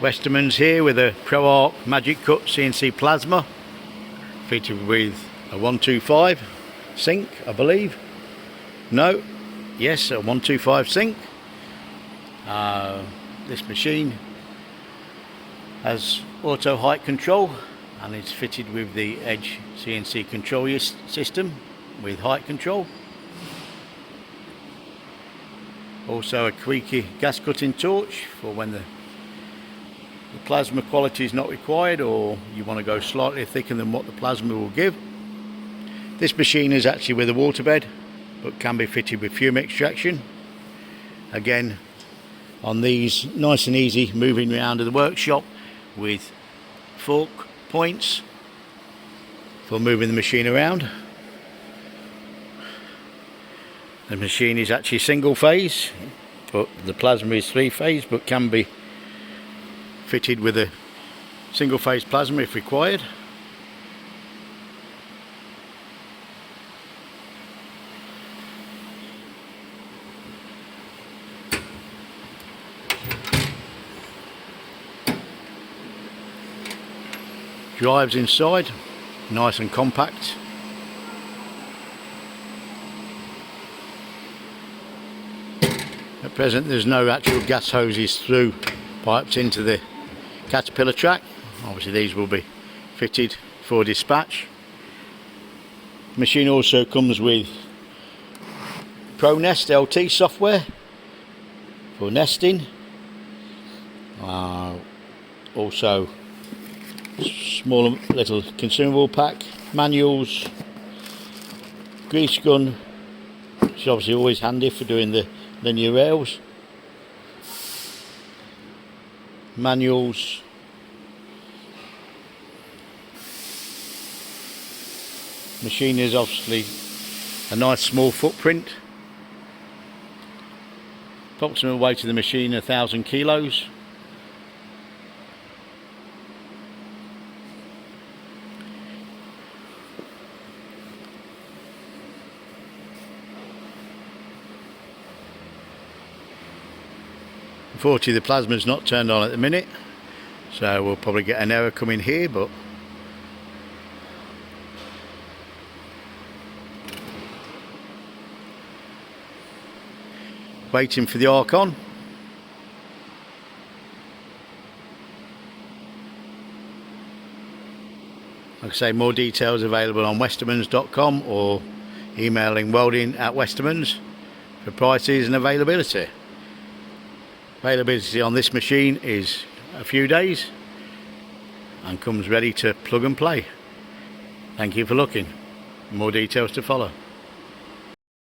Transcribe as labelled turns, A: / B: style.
A: Westermans here with a ProArc Magicut CNC plasma, fitted with a 125 sink, I believe. No, yes, a 125 sink. This machine has auto height control and it's fitted with the Edge CNC control system with height control. Also a Koike gas cutting torch for when the plasma quality is not required, or you want to go slightly thicker than what the plasma will give. This machine is actually with a water bed, but can be fitted with fume extraction. Again, on these, nice and easy, moving around in the workshop with fork points for moving the machine around. The machine is actually single phase, but the plasma is 3-phase, but can be fitted with a single phase plasma if required. Drives inside, nice and compact. At present there's no actual gas hoses through pipes into the Caterpillar track. Obviously these will be fitted for dispatch. The machine also comes with ProNest LT software for nesting. Also smaller little consumable pack, manuals, grease gun, which is obviously always handy for doing the linear rails, manuals, machine is obviously a nice small footprint. Approximate weight of the machine 1,000 kilos. Unfortunately the plasma is not turned on at the minute, so we'll probably get an error coming here, but waiting for the arc on. Like I say, more details available on westermans.com or emailing welding@Westermans for prices and availability. Availability on this machine is a few days and comes ready to plug and play. Thank you for looking. More details to follow.